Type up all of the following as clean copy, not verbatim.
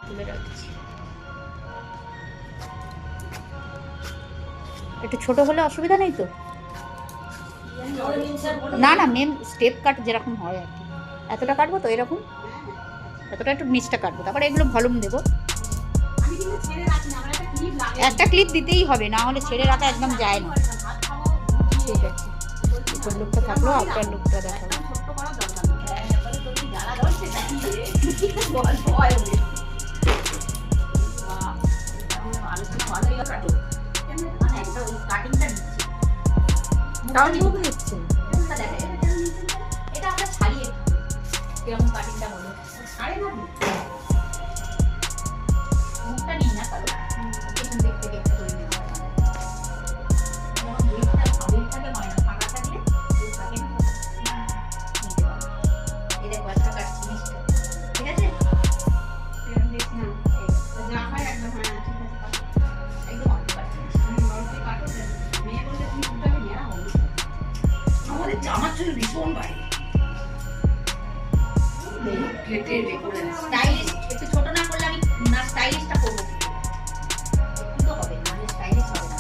তুলে রাখছি। একটু ছোট হলে অসুবিধা নেই তো? না না, মেন স্টেপ কাট যেরকম হয় আর কি। এতটা কাটবো তো এরকম, এতটা একটু নিচটা কাটবো, তারপরে এগুলো ভলিউম দেবো। একটা ক্লিপ দিতেই হবে, না হলে ছেড়ে রাখা একদম যায় না। ঠিক আছে, উপর লুকটা থাকলো, আউটার লুকটা দেখাবো। এটা আমরা ছাড়িয়ে কিরকম কাটিংটা হলো ছাড়ে না, মুখটা নিই না কারণ এখান থেকে একটু করে নেওয়া হয়। যখন দুইটা ভাবের থাকে ময়না ফাঁকা থাকলে কেউ থাকে না, নিতে পারো। এই দেখো একটা কাটছি মিষ্টি, ঠিক আছে? যা হয় একদম, হ্যাঁ ঠিক আছে, একদম অল্প কাটছি। অল্প কাটো, মেয়ে বললে তুমি দুটাকে নেওয়া হবে। আমাদের জামার জন্য ভীষণ বাইরে স্টাইলিশ, একটু ছোট না করলে আমি না স্টাইলিশটা করবো, কিন্তু হবে না, স্টাইলিশ হবে না।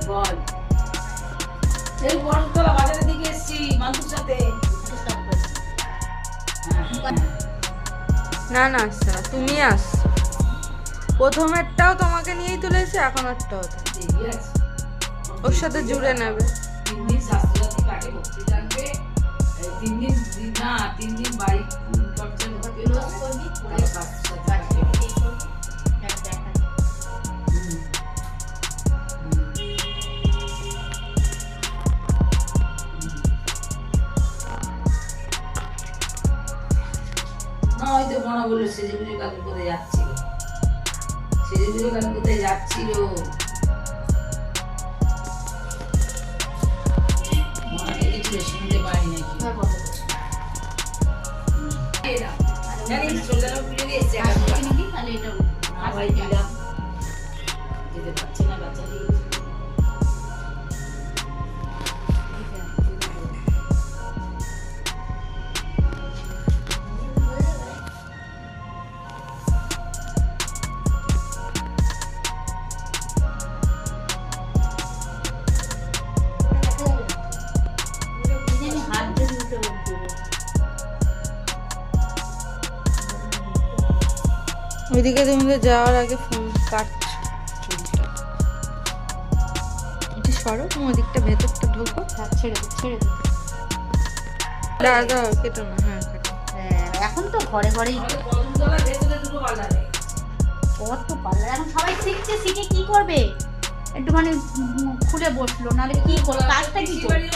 বল, এই বড়তলা বাজারের দিকে এসেছি মানুষের সাথে। না না আসছে না, তুমি আস। প্রথমেরটাও তোমাকে নিয়েই তুলেছে, এখন ওরটাও ওর সাথে জুড়ে নেবে। 3 দিন শাস্ত্রী কাটে ভক্তি জানবে, 3 দিন না 3 দিন বাড়ি খরচা করতে করবি পরে শাস্ত্রী কাটে। না হয়তো মনে বললো সেজে কাকু কোথায় যাচ্ছিল, সেজে কাকু কোথায় যাচ্ছিল, মনে কিছু শুনতে পারি নাকি জানিস সোজানো খুলে দিয়েছে তাহলে এটা না ভাই দিলাম যেতে পারছে না বাচ্চা দিয়ে। হাত দিয়ে উঠে উঠবে। ওইদিকে তুমি তো যাওয়ার আগে ফোন কাটছো চুলটা। একটু সরো, তুমি ওদিকটা ভেতরটা ঢোকো। ছেড়ে দে, ছেড়ে দে। দাদা কেটো না, হ্যাঁ কাটো। হ্যাঁ, এখন তো ঘরে ঘরেই আমাদের কদমতলার ভেতরে দুটো পাল্লা নেই। কত পার্লার, এখন সবাই শিখছে, শিখে কি করবে? একটুখানি খুলে বসলো, নাহলে কি করবে? কাজটা কি করবে?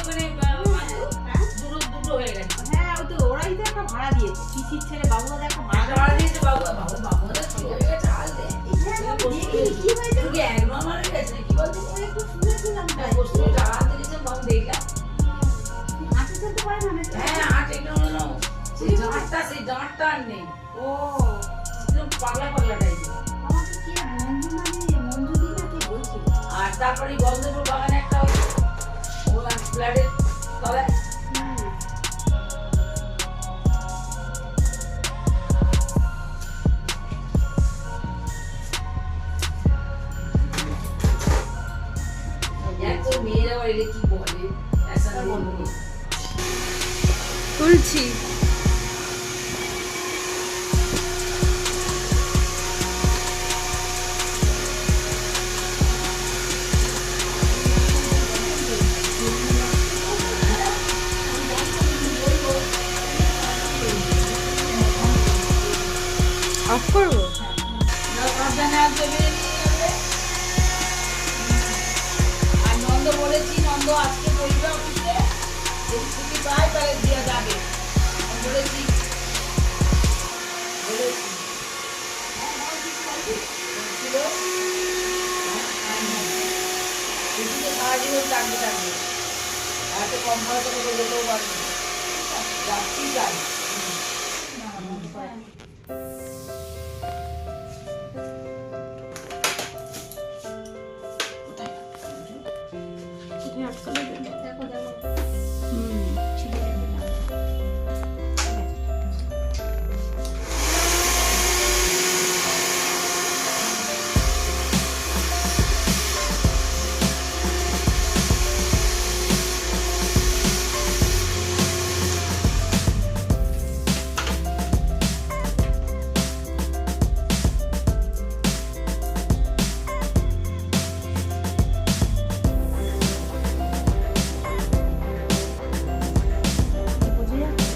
দুটো হয়ে গেছে। হ্যাঁ, ওই তো ওরাই তো একটা ভাড়া দিয়েছে, পিসির ছেলে বাবুরা একটা ভাড়া ভাড়া দিয়েছে বাবু, বাবুদের শুরু হয়ে গেছে আল দে। কি হয়েছে তুই একবার মারা গেছে কি বলতে? একটু শুনেছিলাম তাই। বস্তু টাকা দিয়েছে বাবু দেখলাম। হাঁটতে চলতে পারে না নাকি? হ্যাঁ আট একটা হলো সেই ডাঁটটা আর নেই। ও, একদম পাগলা পাগলা টাইপের। আমাকে কি মঞ্জু মঞ্জু দি না কে বলছিল? আর তারপরে গন্ধপুর বাগানে একটা ও ফ্ল্যাটের তলায় এক তো মেয়েরা এলে কি বলে তুলছি। অফ করবো? আর নন্দ বলেছি, নন্দ আজকে বলবে অফিসে যদি ছুটি পায় তাহলে দেওয়া যাবে। আমি বলেছি বলছিল সারা জীবন থাকবে থাকবে, এত কম ভাড়া করে যেতেও পারবে, যাচ্ছি যাই। আটকালে দেবে। দেখো দেখো হুম। ছিঁড়ে যাবে না। ঠিক আছে। বোঝা যাচ্ছে?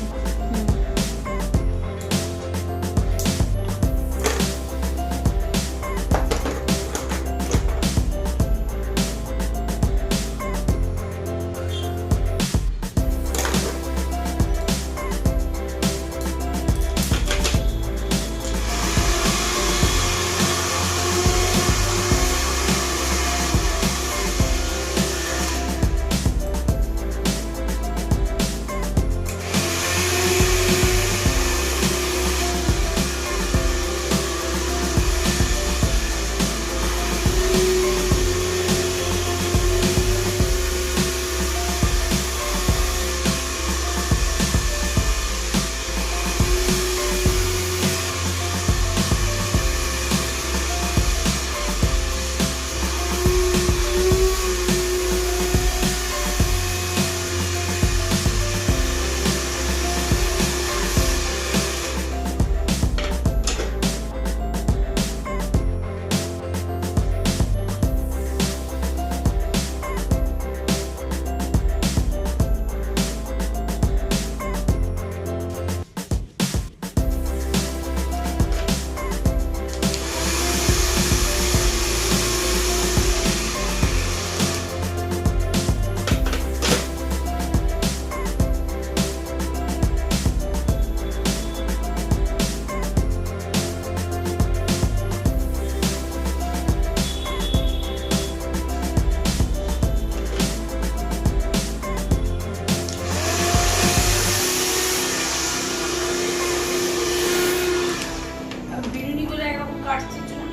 আর বিনুনিগুলো একরকম কাটছে চুল।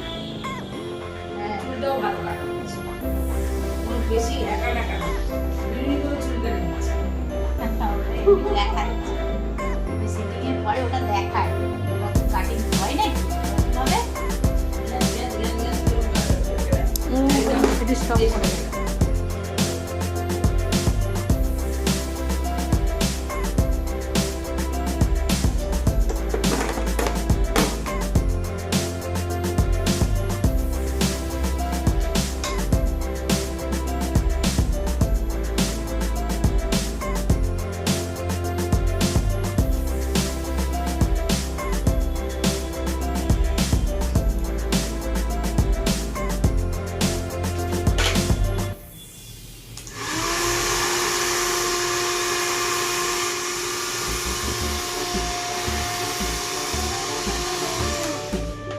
হ্যাঁ। চুলটাও ভালো কাটা হচ্ছে। কোনো বেশি একা একা না। বিনুনিগুলো চুল কেটে নিচ্ছে। ওটা এমনি দেখাচ্ছে। ওই setting এর পরে ওটা দেখায়। কত cutting হয় নাকি? কিভাবে? গ্যাস, গ্যাস, গ্যাস, গ্যাস করে কাটে। এটা স্টপ করে দে।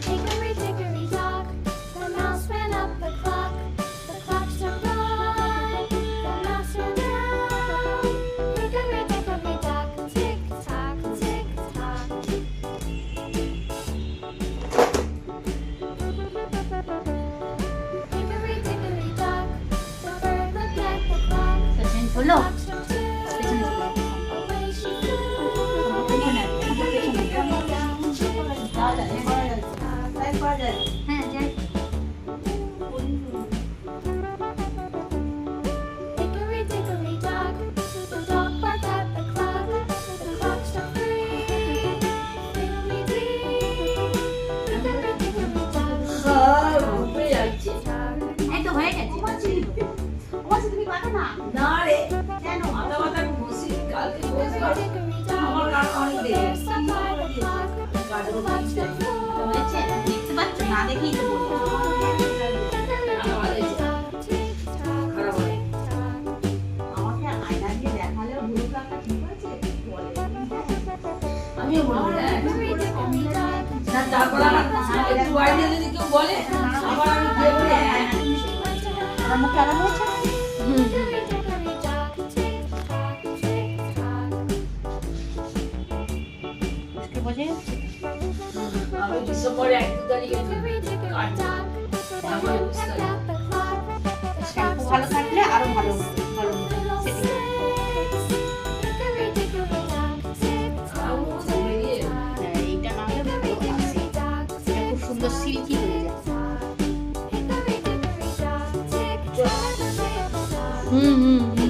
Hickory dickory dock, the mouse ran up the clock. The clock struck one, the mouse ran down. Hickory dickory dock, tick tock, tick tock. Hickory dickory dock, the bird looked at the clock. তো change The হলো? clock struck two, পেছনে চলে যাবে। away she flew. পেছনে আসবে। আমাদের পেছনে যাবে। যাওয়া যায়, এ করা যাচ্ছে। তাই করা যায়। হ্যাঁ, যাই। Hickory dickory dock, the dog barked at the clock. The clock struck three. Fiddly-dee. Hickory dickory dock, আর উপরে যাচ্ছে। এই তো হয়ে গেছে। ওমাসি, তুমি পারো না? না রে, কেন? মাথা মাথা ঘষি, কালকে hickory বসবার। dickory আমার dock. কান অনেক দেরি। There's some by the clock. The clock struck four. হয়েছে? দেখতে পাচ্ছ? না দেখেই তো বলছি। Hickory dickory dock, tick-tock, খারাপ হয়। tick-tock. আমাকে আয়না দিয়ে দেখালেও ভুল কাকা ঠিক আছে? বলে। আমিও বলবো, হ্যাঁ। Hickory dickory dock. না, তারপর আমার একটু বাইরে যদি কেউ বলে, আবার আমি গিয়ে বলি, হ্যাঁ। She went to her আমার মুখে আরাম হয়েছে? Hickory dickory dock, tick-tock, tick-tock. বুঝতে বোঝা যাচ্ছে? আমি ডিসেম্বরে 1-2 তারিখে Hickory dickory কাটবো। dock. The তারপরে bird বুঝতে pecked হবে। at the clock. The shampoo clock ভালো struck থাকলে আরো ভালো হতো। ভালো পুরো সিল্কি হয়ে যায়। Hickory dickory dock, tick tock, tick tock. হুম হুম হুম